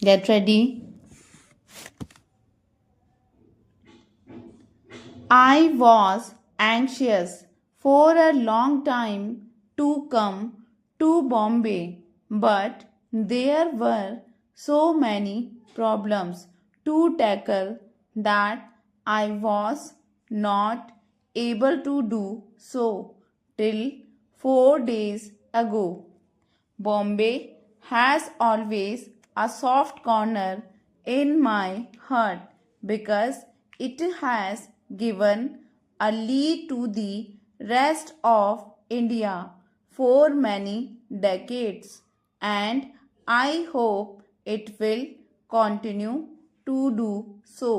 Get ready. I was anxious for a long time to come to Bombay, but there were so many problems to tackle that I was not able to do so till 4 days ago. Bombay has always a soft corner in my heart because it has given a lead to the rest of India for many decades, and I hope it will continue to do so.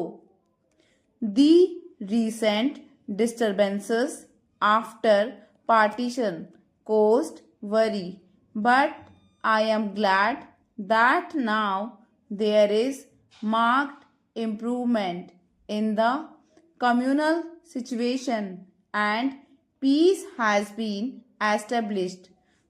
The recent disturbances after partition caused worry, but I am glad that now there is marked improvement in the communal situation and peace has been established.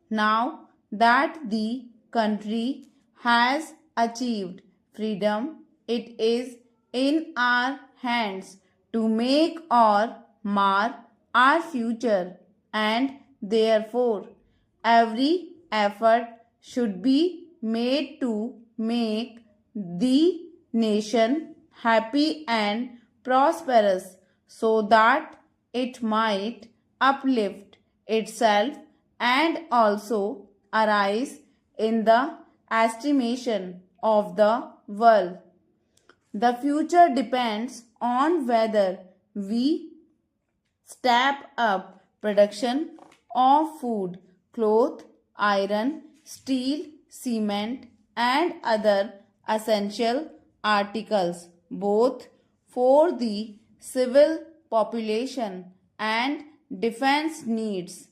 Now that the country has achieved freedom, it is in our hands to make or mar our future, and therefore every effort should be made to make the nation happy and prosperous so that it might uplift itself and also arise in the estimation of the world. The future depends on whether we step up production of food, cloth, iron, steel, cement, and other essential articles, both for the civil population and defense needs.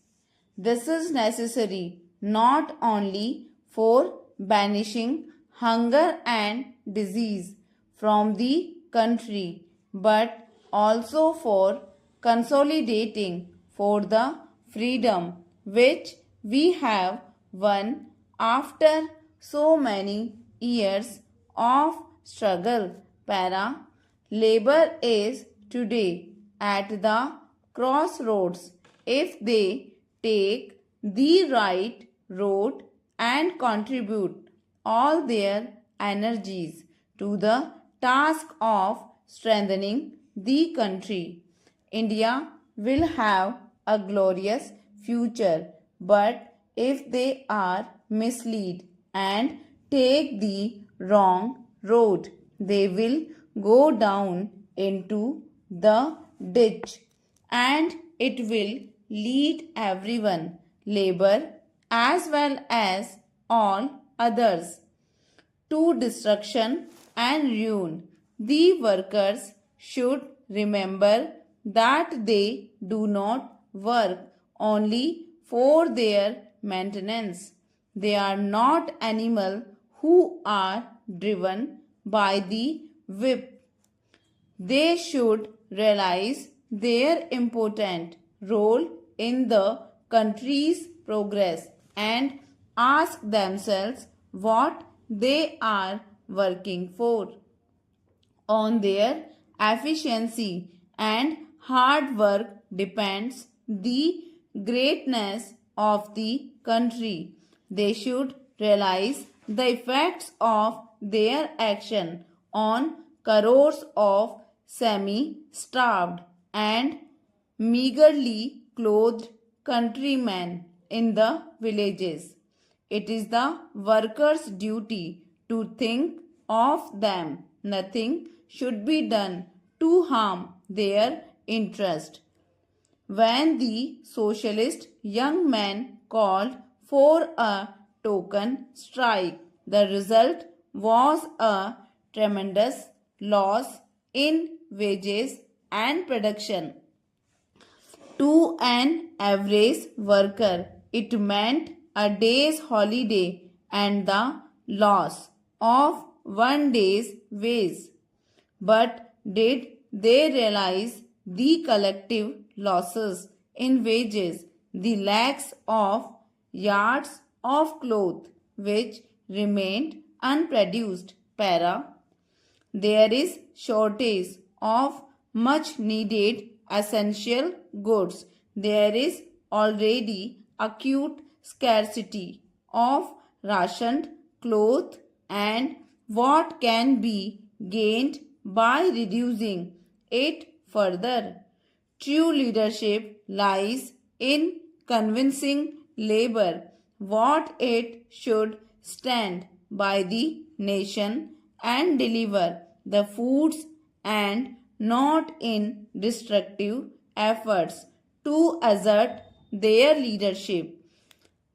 This is necessary not only for banishing hunger and disease from the country but also for consolidating for the freedom which we have won after so many years of struggle. Para labor is today at the crossroads. If they take the right road and contribute all their energies to the task of strengthening the country, India will have a glorious future. But if they are misled and take the wrong road, they will go down into the ditch and it will lead everyone, labor as well as all others, to destruction and ruin. The workers should remember that they do not work only for their maintenance. They are not animals who are driven by the whip. They should realize their important role in the country's progress and ask themselves what they are working for. On their efficiency and hard work depends the greatness of the country. They should realize the effects of their action on crores of semi-starved and meagerly clothed countrymen in the villages. It is the workers' duty to think of them. Nothing should be done to harm their interest. When the socialist young men called for a token strike, the result was a tremendous loss in wages and production. To an average worker, it meant a day's holiday and the loss of 1 day's wage. But did they realize the collective losses in wages, the lakhs of yards of cloth which remained unproduced, Para. There is shortage of much needed essential goods. There is already acute scarcity of rationed cloth and what can be gained by reducing it further. True leadership lies in convincing labor what it should stand by the nation and deliver the foods and not in destructive efforts to assert their leadership.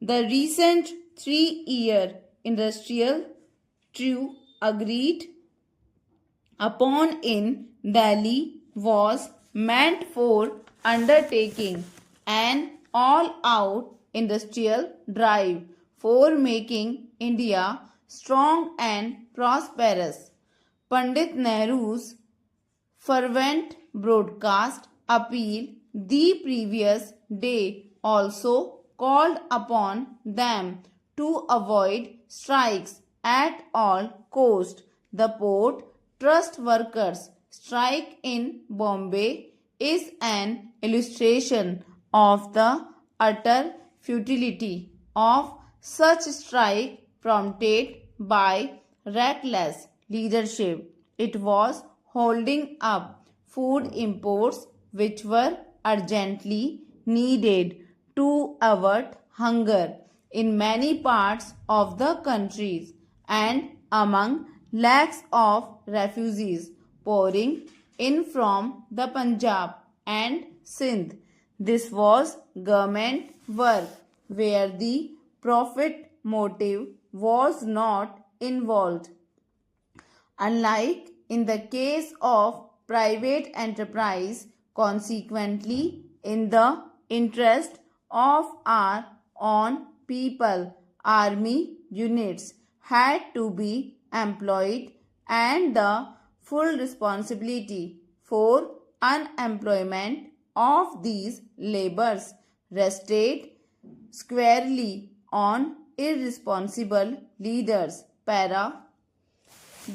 The recent 3-year industrial truce agreed upon in Delhi was meant for undertaking an all-out industrial drive for making India strong and prosperous. Pandit Nehru's fervent broadcast appeal the previous day also called upon them to avoid strikes at all cost. The port trust workers strike in Bombay is an illustration of the utter futility of such strike prompted by reckless leadership. It was holding up food imports which were urgently needed to avert hunger in many parts of the countries and among lakhs of refugees pouring in from the Punjab and Sindh. This was government work where the profit motive was not involved. Unlike in the case of private enterprise, consequently, in the interest of our own people, army units had to be employed and the full responsibility for unemployment of these laborers rested squarely on irresponsible leaders. Para.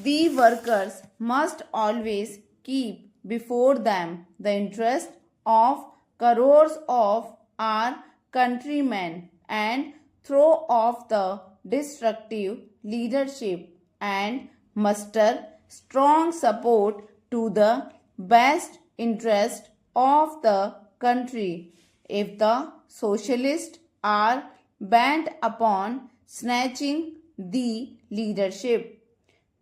The workers must always keep before them the interest of crores of our countrymen and throw off the destructive leadership and muster strong support to the best interest of the country. If the socialists are bent upon snatching the leadership,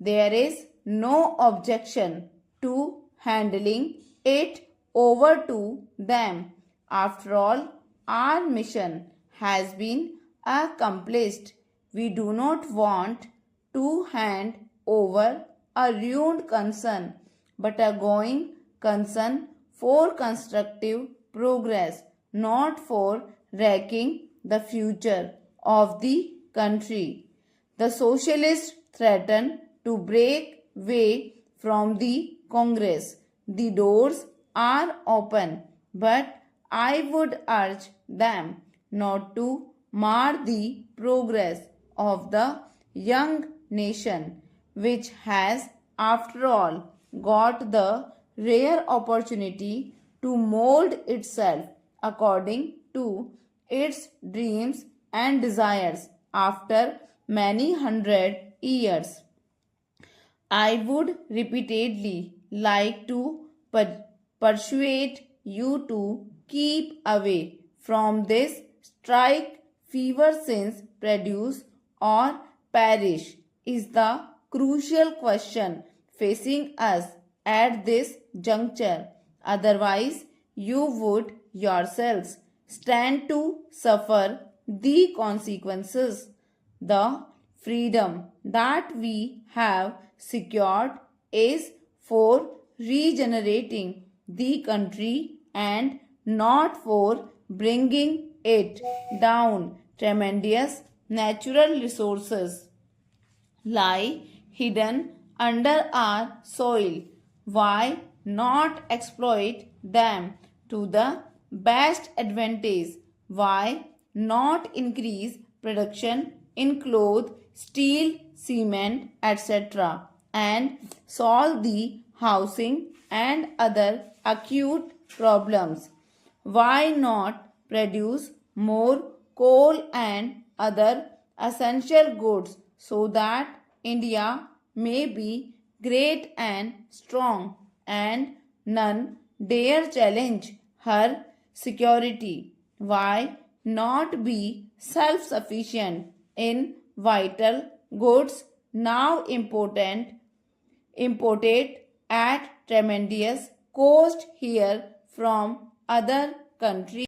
there is no objection to handling it over to them. After all, our mission has been accomplished. We do not want to hand over a ruined concern, but a going concern for constructive progress, not for wrecking the future of the country. The socialists threaten to break way from the Congress. The doors are open, but I would urge them not to mar the progress of the young nation, which has, after all, got the rare opportunity to mold itself according to its dreams and desires after many hundred years. I would repeatedly like to persuade you to keep away from this strike fever, since produce or perish is the crucial question facing us at this juncture. Otherwise, you would yourselves stand to suffer the consequences. The freedom that we have secured is for regenerating the country and not for bringing it down. Tremendous natural resources lie hidden under our soil. Why not exploit them to the best advantage? Why not increase production in cloth, steel, cement, etc.? and solve the housing and other acute problems. Why not produce more coal and other essential goods so that India may be great and strong and none dare challenge her security? Why not be self sufficient in vital goods now imported at tremendous cost here from other countries?